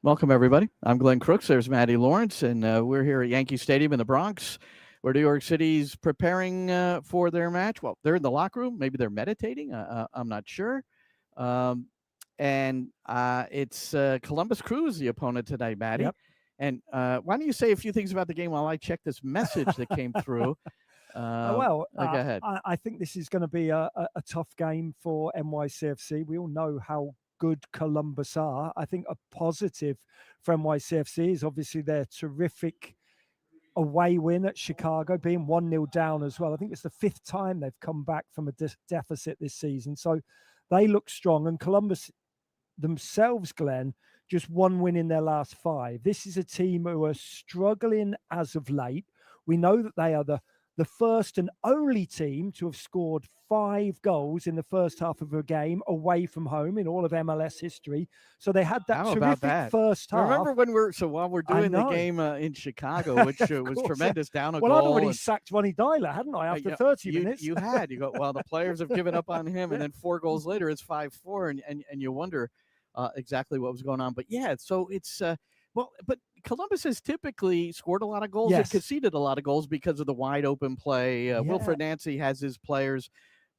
Welcome, everybody. I'm Glenn Crooks. There's Maddie Lawrence, and we're here at Yankee Stadium in the Bronx, where New York City's preparing for their match. Well, they're in the locker room. Maybe they're meditating. I'm not sure. Um, and it's Columbus Crew is the opponent tonight, Maddie. Yep. And why don't you say a few things about the game while I check this message that came through? Well, Go ahead. I think this is going to be a tough game for NYCFC. We all know how good Columbus are. I think a positive for NYCFC is obviously their terrific away win at Chicago, being 1-0 down as well. I think it's the fifth time they've come back from a deficit this season. So they look strong. And Columbus themselves, Glenn, just one win in their last five. This is a team who are struggling as of late. We know that they are the first and only team to have scored 5 goals in the first half of a game away from home in all of MLS history. So they had that terrific first half. Remember when while we're doing the game in Chicago, which was tremendous, down a goal. Well, I'd already sacked Ronnie Dyler, hadn't I, after 30 minutes? You had. You go, well, the players have given up on him, and then 4 goals later, it's 5-4, and you wonder exactly what was going on. But yeah, so it's but Columbus has typically scored a lot of goals and conceded a lot of goals because of the wide open play. Wilfred Nancy has his players.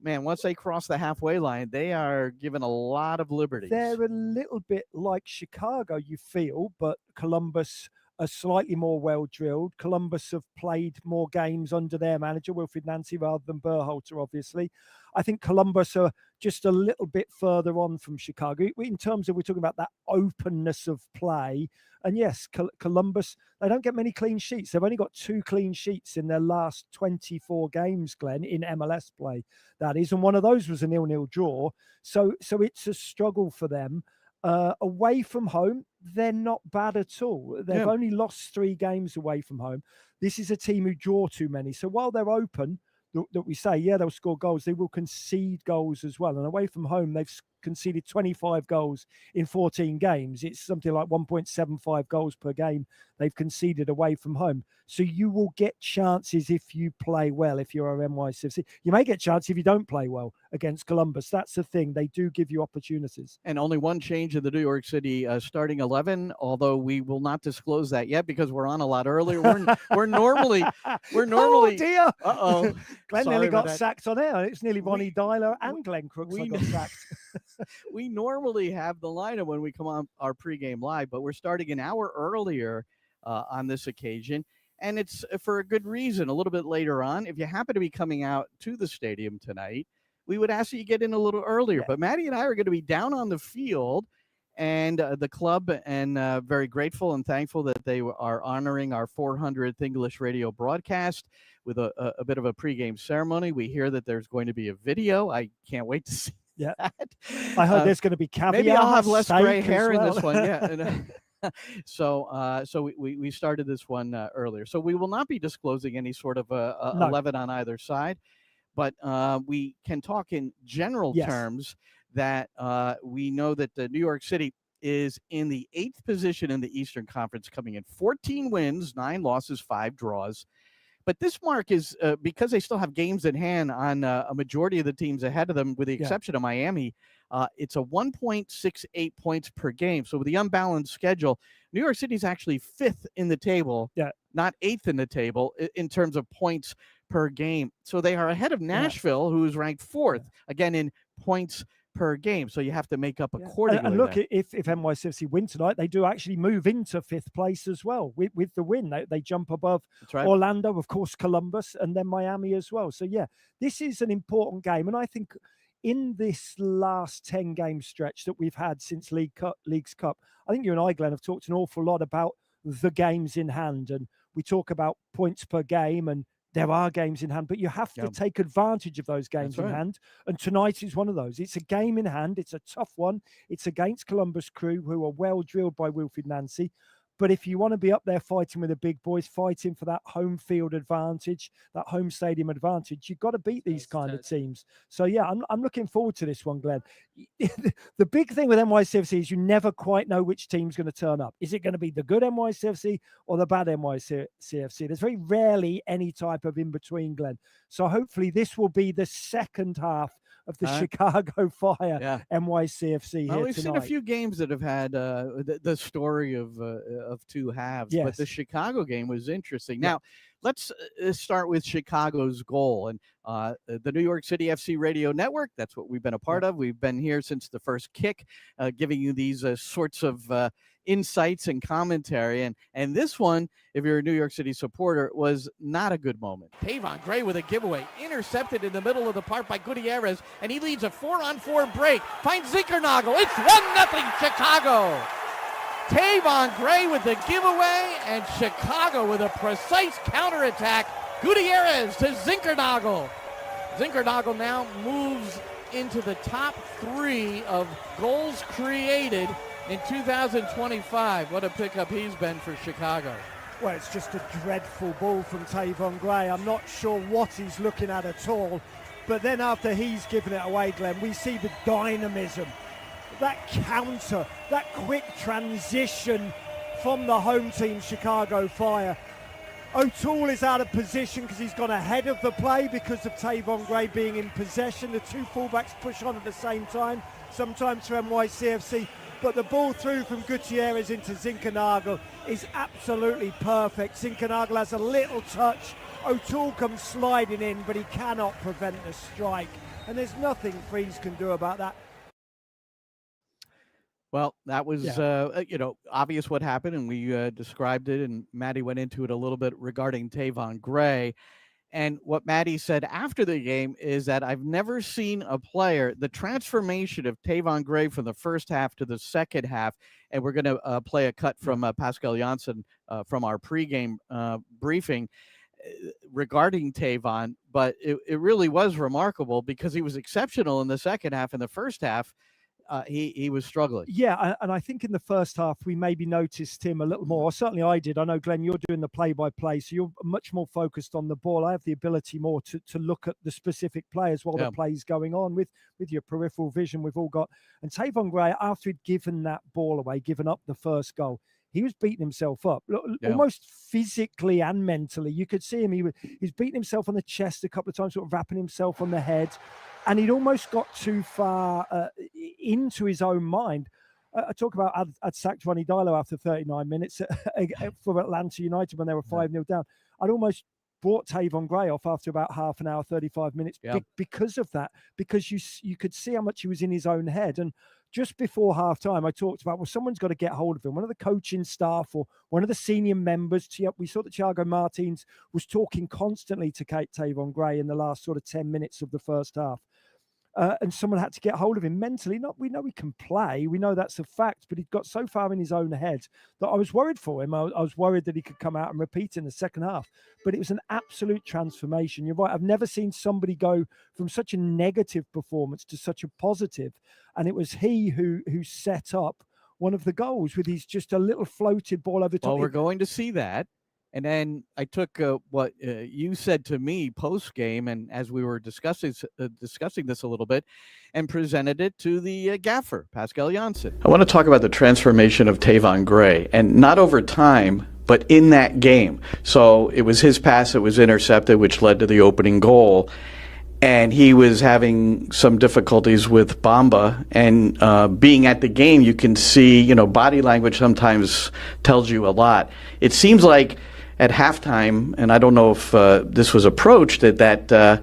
Man, once they cross the halfway line, they are given a lot of liberties. They're a little bit like Chicago, you feel, but Columbus are slightly more well-drilled. Columbus have played more games under their manager, Wilfred Nancy, rather than Berhalter, obviously. I think Columbus are just a little bit further on from Chicago in terms of, we're talking about that openness of play. And yes, Columbus, they don't get many clean sheets. They've only got 2 clean sheets in their last 24 games, Glenn, in MLS play, that is. And one of those was a 0-0 draw. So it's a struggle for them. Away from home, they're not bad at all. They've only lost 3 games away from home. This is a team who draw too many. So while they're open, that we say, they'll score goals, they will concede goals as well. And away from home, they've conceded 25 goals in 14 games. It's something like 1.75 goals per game they've conceded away from home. So you will get chances if you play well, if you're a NYCFC. You may get chances if you don't play well against Columbus. That's the thing. They do give you opportunities. And only one change in the New York City starting 11, although we will not disclose that yet because we're on a lot earlier. We're normally Oh, dear. Uh-oh. Glenn nearly got sacked on air. It's nearly Ronnie Dyler and Glenn Crooks got sacked. We normally have the lineup when we come on our pregame live, but we're starting an hour earlier on this occasion. And it's for a good reason. A little bit later on, if you happen to be coming out to the stadium tonight, we would ask you to get in a little earlier. Yeah. But Maddie and I are going to be down on the field, and the club, and very grateful and thankful that they are honoring our 400th English radio broadcast with a bit of a pregame ceremony. We hear that there's going to be a video. I can't wait to see that. I heard there's going to be caviar. Maybe I'll have less gray hair in this one. Yeah. So we started this one earlier. So we will not be disclosing any sort of 11 on either side, but we can talk in general terms that we know that the New York City is in the 8th position in the Eastern Conference, coming in 14 wins, 9 losses, 5 draws. But this mark is because they still have games in hand on a majority of the teams ahead of them, with the exception of Miami. It's a 1.68 points per game. So with the unbalanced schedule, New York City is actually 5th in the table, not 8th in the table in terms of points per game. So they are ahead of Nashville, who is ranked 4th, again, in points per game. So you have to make up accordingly. And look, if NYCFC win tonight, they do actually move into 5th place as well. With the win, they jump above Orlando, of course, Columbus, and then Miami as well. So this is an important game. And I think in this last 10-game stretch that we've had since Leagues Cup, I think you and I, Glenn, have talked an awful lot about the games in hand. And we talk about points per game, and there are games in hand, but you have to take advantage of those games in hand. And tonight is one of those. It's a game in hand. It's a tough one. It's against Columbus Crew, who are well drilled by Wilfred Nancy. But if you want to be up there fighting with the big boys, fighting for that home field advantage, that home stadium advantage, you've got to beat these kind of teams. So, I'm looking forward to this one, Glenn. The big thing with NYCFC is you never quite know which team's going to turn up. Is it going to be the good NYCFC or the bad NYCFC? There's very rarely any type of in-between, Glenn. So hopefully this will be the second half of the Chicago Fire NYCFC well, here we've tonight. seen a few games that have had the story of two halves, but the Chicago game was interesting. Now, let's start with Chicago's goal. And the New York City FC Radio Network, that's what we've been a part of. We've been here since the first kick, giving you these sorts of insights and commentary. And this one, if you're a New York City supporter, was not a good moment. Tavon Gray with a giveaway, intercepted in the middle of the park by Gutierrez, and he leads a 4-on-4 break, finds Zinkernagel. It's 1-0 Chicago. Tavon Gray with the giveaway, and Chicago with a precise counterattack. Gutierrez to Zinkernagel. Zinkernagel now moves into the top 3 of goals created in 2025. What a pickup he's been for Chicago. Well, it's just a dreadful ball from Tavon Gray. I'm not sure what he's looking at all. But then after he's given it away, Glenn, we see the dynamism, that counter, that quick transition from the home team, Chicago Fire. O'Toole is out of position because he's gone ahead of the play because of Tavon Gray being in possession. The two fullbacks push on at the same time, sometimes for NYCFC. But the ball through from Gutierrez into Zinkernagel is absolutely perfect. Zinkernagel has a little touch. O'Toole comes sliding in, but he cannot prevent the strike. And there's nothing Freeze can do about that. Well, that was, obvious what happened, and we described it, and Maddie went into it a little bit regarding Tavon Gray. And what Maddie said after the game is that I've never seen a player, the transformation of Tavon Gray from the first half to the second half, and we're going to play a cut from Pascal Janssen from our pregame briefing regarding Tavon, but it really was remarkable because he was exceptional in the second half. In the first half, he was struggling. Yeah, and I think in the first half we maybe noticed him a little more. Or certainly I did. I know, Glenn, you're doing the play-by-play, so you're much more focused on the ball. I have the ability more to look at the specific players while the play's going on with your peripheral vision we've all got. And Tavon Gray, after he'd given that ball away, given up the first goal, he was beating himself up, almost physically and mentally. You could see him. He's beating himself on the chest a couple of times, sort of rapping himself on the head. And he'd almost got too far into his own mind. I talk about I'd sacked Ronnie Dylo after 39 minutes for Atlanta United when they were 5-0 down. I'd almost brought Tavon Gray off after about half an hour, 35 minutes because of that, because you could see how much he was in his own head. And just before half-time, I talked about, well, someone's got to get hold of him. One of the coaching staff or one of the senior members. We saw that Thiago Martins was talking constantly to Tavon Gray in the last sort of 10 minutes of the first half. And someone had to get hold of him mentally. We know he can play. We know that's a fact, but he'd got so far in his own head that I was worried for him. I was worried that he could come out and repeat in the second half. But it was an absolute transformation. You're right. I've never seen somebody go from such a negative performance to such a positive. And it was he who set up one of the goals with his just a little floated ball over the top. Well, we're going to see that. And then I took what you said to me post game, and as we were discussing this a little bit, and presented it to the gaffer, Pascal Janssen. I want to talk about the transformation of Tavon Gray, and not over time, but in that game. So it was his pass that was intercepted, which led to the opening goal. And he was having some difficulties with Bamba, and being at the game, you can see, body language sometimes tells you a lot. It seems like at halftime, and I don't know if this was approached, that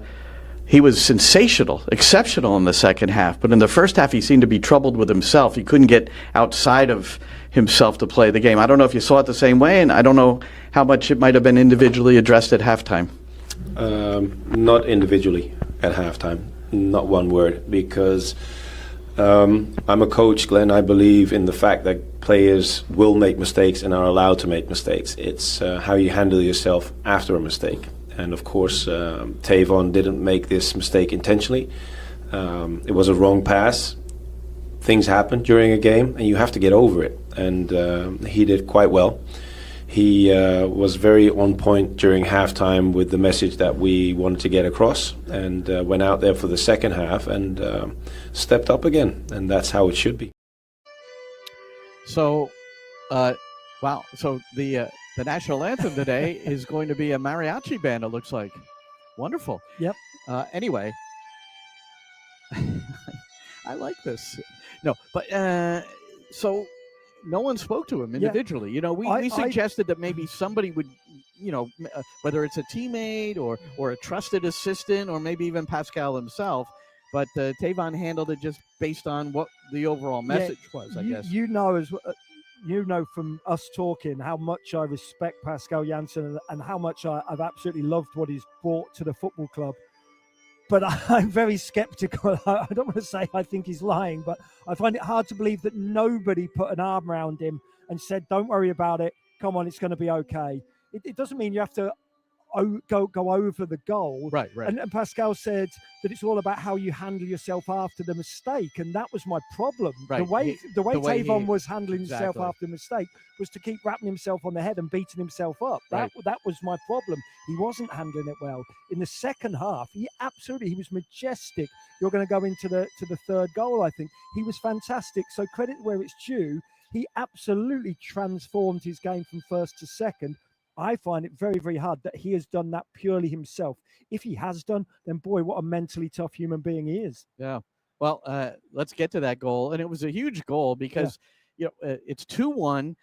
he was sensational, exceptional in the second half. But in the first half, he seemed to be troubled with himself. He couldn't get outside of himself to play the game. I don't know if you saw it the same way, and I don't know how much it might have been individually addressed at halftime. Not individually at halftime, not one word, because I'm a coach, Glenn. I believe in the fact that players will make mistakes and are allowed to make mistakes. It's how you handle yourself after a mistake. And of course, Tavon didn't make this mistake intentionally. It was a wrong pass. Things happen during a game, and you have to get over it. And he did quite well. He was very on point during halftime with the message that we wanted to get across, and went out there for the second half and stepped up again. And that's how it should be. So, wow. So the national anthem today is going to be a mariachi band, it looks like. Wonderful. Yep. Anyway, I like this. No, but so no one spoke to him individually. You know, we suggested that maybe somebody would, you know, whether it's a teammate or a trusted assistant or maybe even Pascal himself. But Tavon handled it just based on what the overall message was, I guess. You know from us talking how much I respect Pascal Janssen and how much I've absolutely loved what he's brought to the football club. But I'm very skeptical. I don't want to say I think he's lying, but I find it hard to believe that nobody put an arm around him and said, don't worry about it. Come on, it's going to be okay. It doesn't mean you have to go over the goal. Right. And Pascal said that it's all about how you handle yourself after the mistake, and that was my problem. Right. The way Tavon was handling himself after the mistake was to keep rapping himself on the head and beating himself up. That was my problem. He wasn't handling it well. In the second half, he was majestic. You're going to go into the third goal, I think. He was fantastic. So credit where it's due. He absolutely transformed his game from first to second. I find it very, very hard that he has done that purely himself. If he has done, then boy, what a mentally tough human being he is. Yeah. Well, let's get to that goal. And it was a huge goal because, it's 2-1,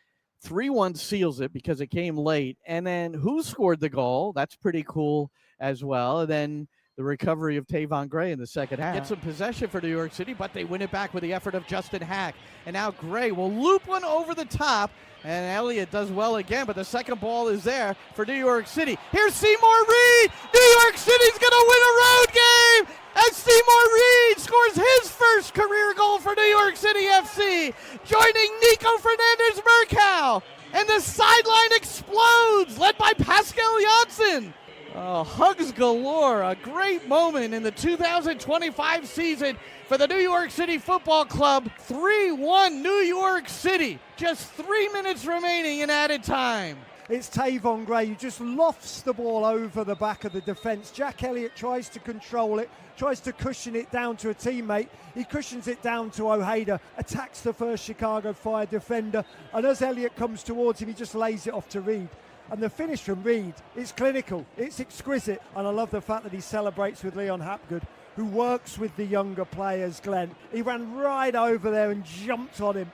3-1 seals it because it came late. And then who scored the goal? That's pretty cool as well. And then the recovery of Tavon Gray in the second half. Get some possession for New York City, but they win it back with the effort of Justin Hack. And now Gray will loop one over the top, and Elliott does well again, but the second ball is there for New York City. Here's Seymour Reed! New York City's going to win a road game! And Seymour Reed scores his first career goal for New York City FC, joining Nico Fernandez-Murkow. And the sideline explodes, led by Pascal Janssen. Hugs galore, a great moment in the 2025 season for the New York City Football Club. 3-1 New York City, just 3 minutes remaining in added time. It's Tavon Gray who just lofts the ball over the back of the defence. Jack Elliott tries to control it, tries to cushion it down to a teammate. He cushions it down to Ojeda, attacks the first Chicago Fire defender, and as Elliott comes towards him, he just lays it off to Reed. And the finish from Reed, it's clinical, it's exquisite, and I love the fact that he celebrates with Leon Hapgood, who works with the younger players, Glenn. He ran right over there and jumped on him.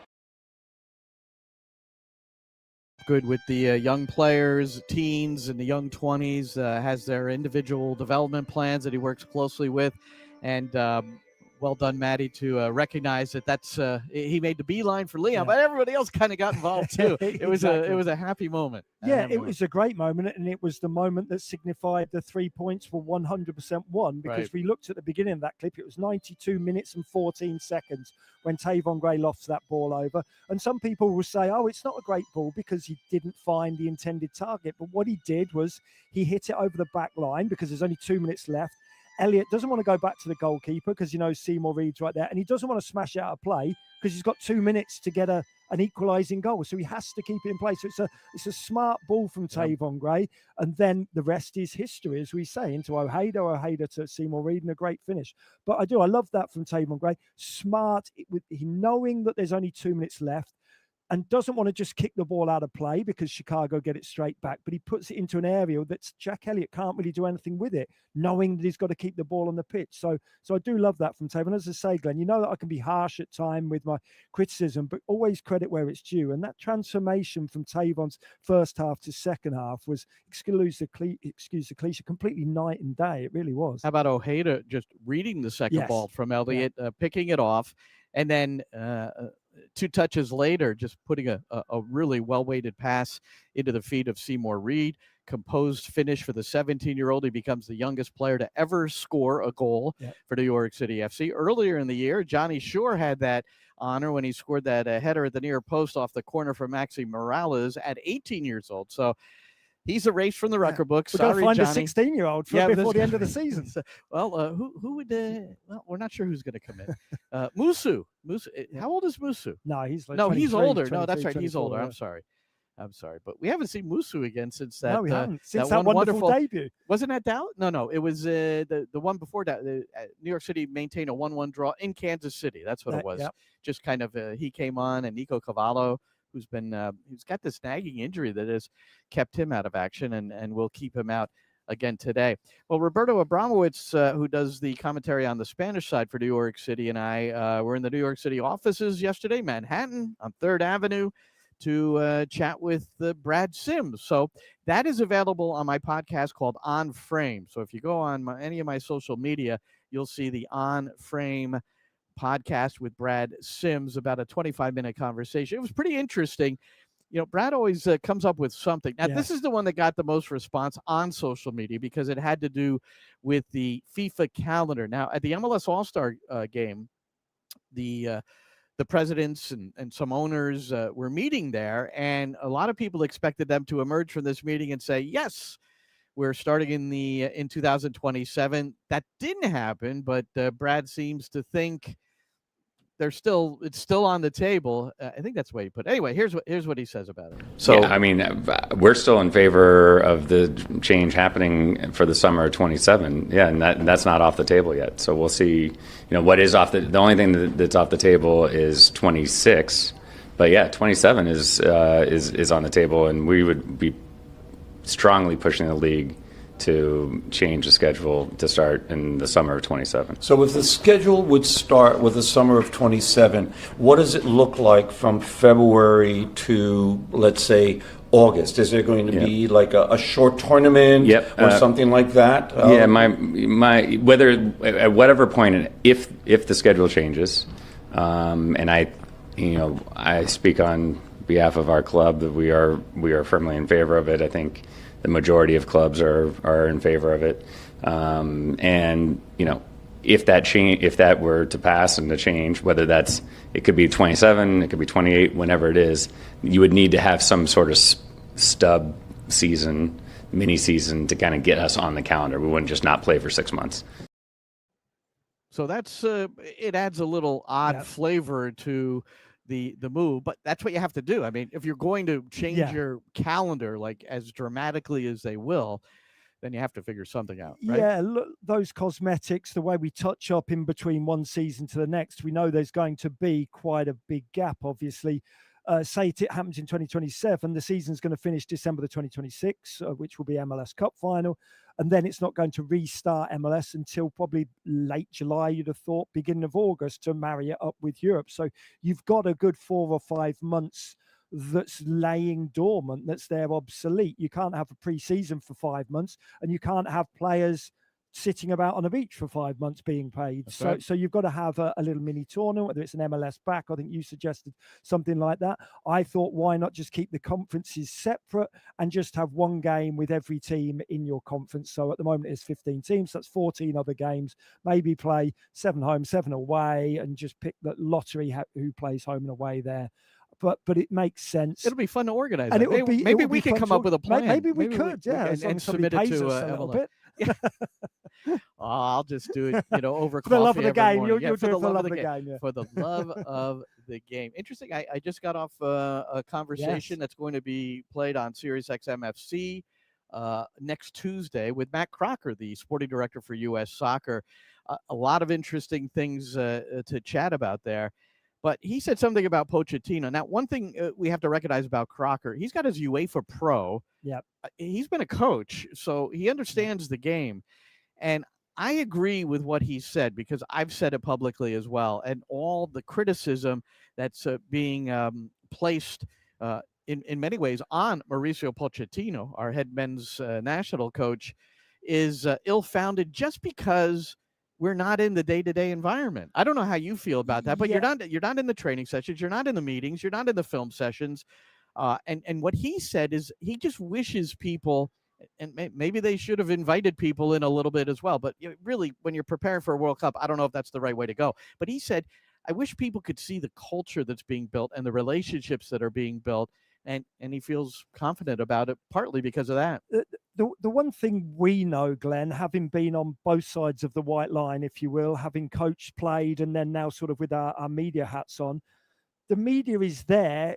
Good with the young players, teens, and the young 20s, has their individual development plans that he works closely with, and well done, Maddie, to recognize that's he made the beeline for Leon, but everybody else kind of got involved too. It was a happy moment. Yeah, it was a great moment, and it was the moment that signified the 3 points were 100% won, because we looked at the beginning of that clip. It was 92 minutes and 14 seconds when Tavon Gray lofts that ball over. And some people will say, oh, it's not a great ball because he didn't find the intended target. But what he did was he hit it over the back line because there's only 2 minutes left. Elliott doesn't want to go back to the goalkeeper because he knows Seymour Reed's right there, and he doesn't want to smash it out of play because he's got 2 minutes to get an equalising goal, so he has to keep it in place. So it's a smart ball from Tavon Gray, and then the rest is history, as we say, into Ojeda to Seymour Reed, and a great finish. But I love that from Tavon Gray. Smart, with knowing that there's only 2 minutes left, and doesn't want to just kick the ball out of play because Chicago get it straight back, but he puts it into an area that Jack Elliott can't really do anything with it, knowing that he's got to keep the ball on the pitch. So I do love that from Tavon. As I say, Glenn, you know that I can be harsh at time with my criticism, but always credit where it's due. And that transformation from Tavon's first half to second half was, excuse the cliche, completely night and day. It really was. How about Ojeda just reading the second ball from Elliott, picking it off, and then 2 touches later, just putting a really well-weighted pass into the feet of Seymour Reed. Composed finish for the 17-year-old. He becomes the youngest player to ever score a goal for New York City FC. Earlier in the year, Johnny Shore had that honor when he scored that header at the near post off the corner for Maxi Morales at 18 years old. So he's erased from the record book. We've got to find Johnny. a 16-year-old before the end of the season. Well, who would? Well, we're not sure who's going to come in. Musu. How old is Musu? No, he's like he's older. No, that's right. 24, He's older. yeah. I'm sorry, but we haven't seen Musu again since that. No, we haven't. Since that that wonderful debut. Wasn't that Dallas? No. It was the one before that. New York City maintained a 1-1 draw in Kansas City. That's what it was. Yep. Just kind of he came on, and Nico Cavallo, who's got this nagging injury that has kept him out of action and will keep him out again today. Well, Roberto Abramowitz, who does the commentary on the Spanish side for New York City, and I were in the New York City offices yesterday, Manhattan on 3rd Avenue, to chat with Brad Sims. So that is available on my podcast called On Frame. So if you go on any of my social media, you'll see the On Frame podcast with Brad Sims, about a 25-minute conversation. It was pretty interesting. Brad always comes up with something. Now, This is the one that got the most response on social media because it had to do with the FIFA calendar. Now, at the MLS All-Star game, the presidents and some owners were meeting there, and a lot of people expected them to emerge from this meeting and say, yes, we're starting in 2027. That didn't happen, but Brad seems to think it's still on the table. I think that's the way he put it. Anyway, here's what he says about it. So yeah, I mean, we're still in favor of the change happening for the summer of 27. Yeah, and that's not off the table yet. So we'll see. What is off the only thing that's off the table is 26. But yeah, 27 is on the table, and we would be strongly pushing the league to change the schedule to start in the summer of 27. So if the schedule would start with the summer of 27, what does it look like from February to, let's say, August? Is there going to be like a short tournament or something like that? Yeah, my whether at whatever point, if the schedule changes, and I speak on behalf of our club that we are firmly in favor of it. I think the majority of clubs are in favor of it, and if that were to pass and to change, whether it could be 27, it could be 28, whenever it is, you would need to have some sort of stub season, mini season to kind of get us on the calendar. We wouldn't just not play for 6 months. So that's it adds a little odd flavor to the move, but that's what you have to do. I mean, if you're going to change your calendar like as dramatically as they will, then you have to figure something out, right? Yeah, look, those cosmetics, the way we touch up in between one season to the next, we know there's going to be quite a big gap, obviously. Say it happens in 2027, the season's going to finish December the 2026, which will be MLS Cup final. And then it's not going to restart MLS until probably late July, you'd have thought, beginning of August, to marry it up with Europe. So you've got a good 4 or 5 months that's laying dormant, that's there obsolete. You can't have a pre-season for 5 months, and you can't have players sitting about on a beach for 5 months being paid. So you've got to have a little mini tournament, whether it's an MLS back. I think you suggested something like that. I thought, why not just keep the conferences separate and just have one game with every team in your conference? So at the moment it's 15 teams, that's 14 other games. Maybe play 7 home, 7 away, and just pick the lottery who plays home and away there. But it makes sense. It'll be fun to organize. And maybe we can come up with a plan. Maybe we could, and submit it to a little bit. I'll just do it, over coffee. For the love of the game. You'll do it for the love of the game. For the love of the game. Interesting. I just got off a conversation that's going to be played on Sirius XM FC next Tuesday with Matt Crocker, the sporting director for U.S. Soccer. A lot of interesting things to chat about there. But he said something about Pochettino. Now, one thing we have to recognize about Crocker, he's got his UEFA Pro. Yeah. He's been a coach, so he understands the game. And I agree with what he said, because I've said it publicly as well. And all the criticism that's being placed in many ways on Mauricio Pochettino, our head men's national coach, is ill-founded just because we're not in the day-to-day environment. I don't know how you feel about that, but you're not in the training sessions, you're not in the meetings, you're not in the film sessions. And what he said is he just wishes people, and maybe they should have invited people in a little bit as well. But really, when you're preparing for a World Cup, I don't know if that's the right way to go. But he said, I wish people could see the culture that's being built and the relationships that are being built. And he feels confident about it, partly because of that. The one thing we know, Glenn, having been on both sides of the white line, if you will, having coached, played, and then now sort of with our media hats on, the media is there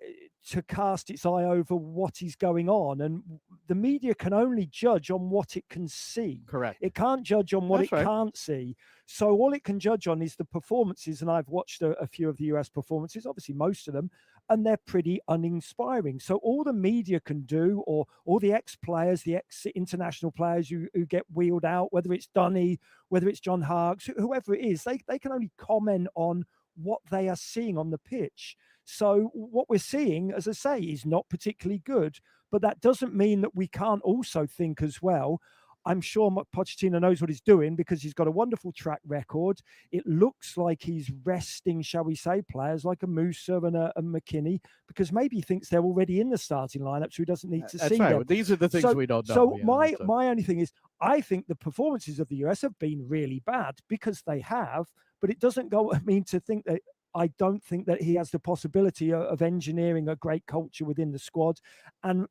to cast its eye over what is going on, and the media can only judge on what it can see. Correct. It can't judge on what That's right. can't see. So all it can judge on is the performances, and I've watched a few of the US performances, obviously most of them, and they're pretty uninspiring. So all the media can do, or all the ex-players, the ex-international players who get wheeled out, whether it's Dunny, whether it's John Harkes, whoever it is, they can only comment on what they are seeing on the pitch. So what we're seeing, as I say, is not particularly good, but that doesn't mean that we can't also think as well. I'm sure Pochettino knows what he's doing because he's got a wonderful track record. It looks like he's resting, shall we say, players like a Musa and a McKinney, because maybe he thinks they're already in the starting lineup, so he doesn't need to see them. These are the things we don't know. So my only thing is, I think the performances of the US have been really bad, because they have, but it doesn't mean to think that I don't think that he has the possibility of engineering a great culture within the squad and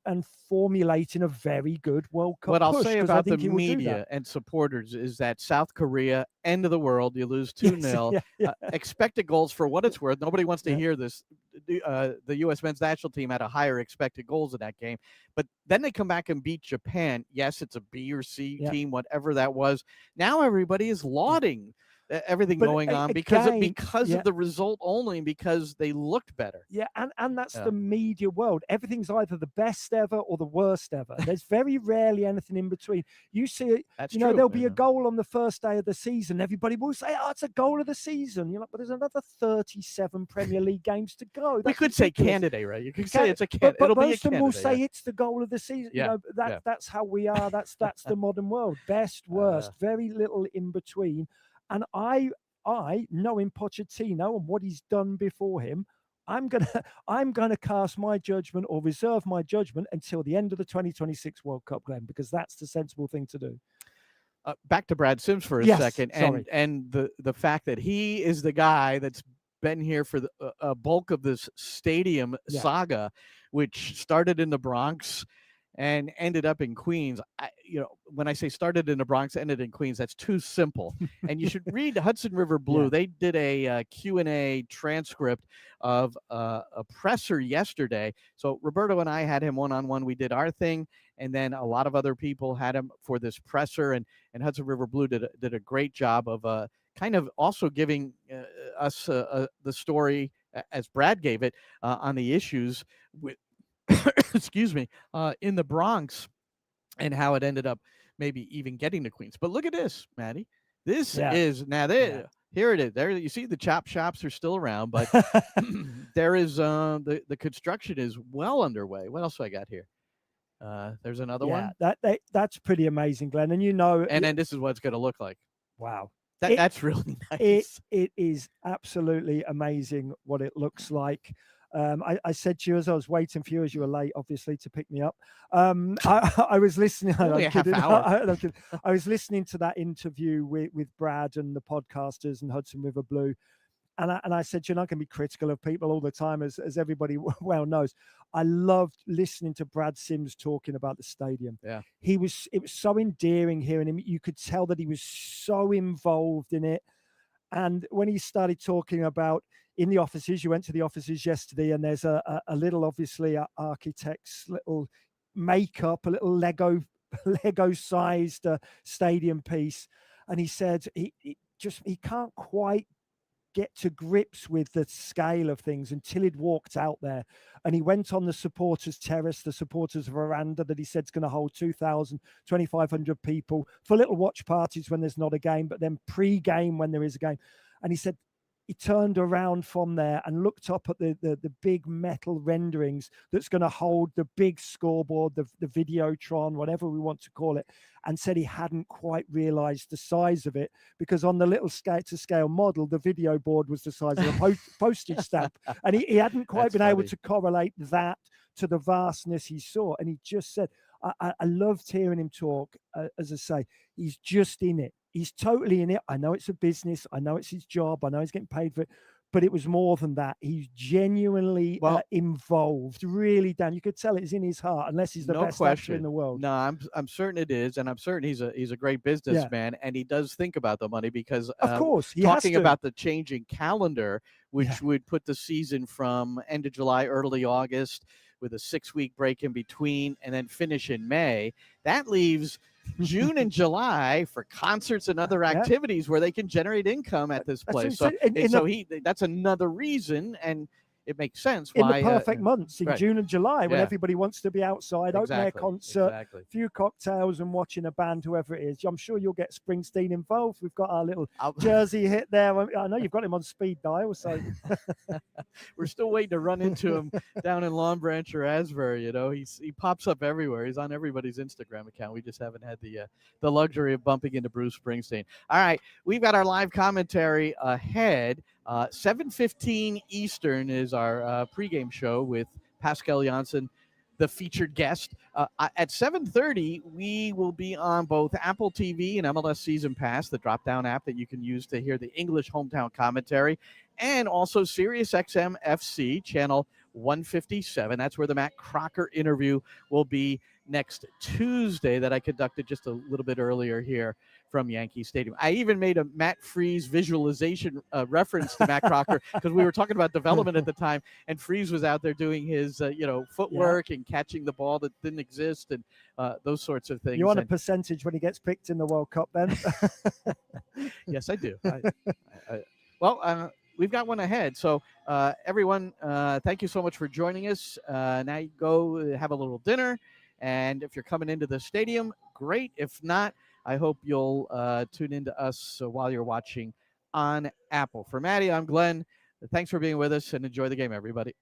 formulating a very good World Cup. What I'll push, say about the media media and supporters is that South Korea, end of the world, you lose 2-0. Expected goals, for what it's worth. Nobody wants to hear this. The U.S. men's national team had a higher expected goals in that game. But then they come back and beat Japan. Yes, it's a B or C team, whatever that was. Now everybody is lauding everything going on because of the result only, and because they looked better. Yeah, and that's the media world. Everything's either the best ever or the worst ever. There's very rarely anything in between. You see it, there'll be a goal on the first day of the season. Everybody will say, oh, it's a goal of the season. You're like, but there's another 37 Premier League games to go. We could say candidate, right? You could say it's a candidate. But it'll most be a of them will say it's the goal of the season. Yeah. That's how we are. That's the modern world. Best, worst, very little in between. And I knowing Pochettino and what he's done before him, I'm gonna cast my judgment, or reserve my judgment, until the end of the 2026 World Cup, Glenn, because that's the sensible thing to do. Back to Brad Sims for a second, and the fact that he is the guy that's been here for the bulk of this stadium saga, which started in the Bronx and ended up in Queens. When I say started in the Bronx, ended in Queens, that's too simple. And you should read Hudson River Blue. They did a Q&A transcript of a presser yesterday. So Roberto and I had him one-on-one. We did our thing, and then a lot of other people had him for this presser. And Hudson River Blue did a great job of kind of also giving us the story, as Brad gave it, on the issues with excuse me, in the Bronx, and how it ended up maybe even getting to Queens. But look at this, Maddie. This is now there. Here it is. There you see the chop shops are still around, but there is the construction is well underway. What else do I got here? There's another one. That's pretty amazing, Glenn. And then this is what it's going to look like. Wow. That's really nice. It is absolutely amazing what it looks like. I said to you as I was waiting for you, as you were late, obviously, to pick me up. I was listening. Only a half hour. I was listening to that interview with Brad and the podcasters and Hudson River Blue. And I said, you're not going to be critical of people all the time, as everybody well knows. I loved listening to Brad Sims talking about the stadium. Yeah. It was so endearing hearing him. You could tell that he was so involved in it. And when he started talking about in the offices, you went to the offices yesterday, and there's a little, obviously, architect's little makeup, a little Lego-sized stadium piece. And he said he can't quite get to grips with the scale of things until he'd walked out there. And he went on the supporters terrace, the supporters veranda, that he said is going to hold 2,000, 2,500 people for little watch parties when there's not a game, but then pre-game when there is a game. And he said he turned around from there and looked up at the big metal renderings that's going to hold the big scoreboard, the Videotron, whatever we want to call it, and said he hadn't quite realized the size of it, because on the little scale model, the video board was the size of a postage stamp. And he hadn't quite been able to correlate that to the vastness he saw. And he just said, I loved hearing him talk. As I say, he's just in it. He's totally in it. I know it's a business. I know it's his job. I know he's getting paid for it. But it was more than that. He's genuinely involved, really, Dan. You could tell it's in his heart, unless he's the best actor in the world. No, I'm certain it is, and I'm certain he's a great businessman, and he does think about the money, because of course, talking about the changing calendar which would put the season from end of July, early August, with a 6-week break in between, and then finish in May. That leaves June and July for concerts and other activities where they can generate income at this place. So that's another reason, and it makes sense why. In the perfect months, in June and July, when everybody wants to be outside, open air concert, few cocktails and watching a band, whoever it is. I'm sure you'll get Springsteen involved. We've got our little Jersey hit there. I know you've got him on speed dial, so we're still waiting to run into him down in Long Branch or Asbury. You know, he pops up everywhere. He's on everybody's Instagram account. We just haven't had the luxury of bumping into Bruce Springsteen. All right, we've got our live commentary ahead. 7:15 Eastern is our pregame show with Pascal Janssen, the featured guest. At 7:30, we will be on both Apple TV and MLS Season Pass, the drop-down app that you can use to hear the English hometown commentary, and also SiriusXM FC, channel 157. That's where the Matt Crocker interview will be next Tuesday that I conducted just a little bit earlier here from Yankee Stadium. I even made a Matt Freese visualization reference to Matt Crocker because we were talking about development at the time, and Freese was out there doing his footwork and catching the ball that didn't exist and those sorts of things. You want a percentage when he gets picked in the World Cup then? Yes, I do. We've got one ahead. So everyone, thank you so much for joining us. Now you go have a little dinner. And if you're coming into the stadium, great. If not, I hope you'll tune into us while you're watching on Apple. For Maddie, I'm Glenn. Thanks for being with us, and enjoy the game, everybody.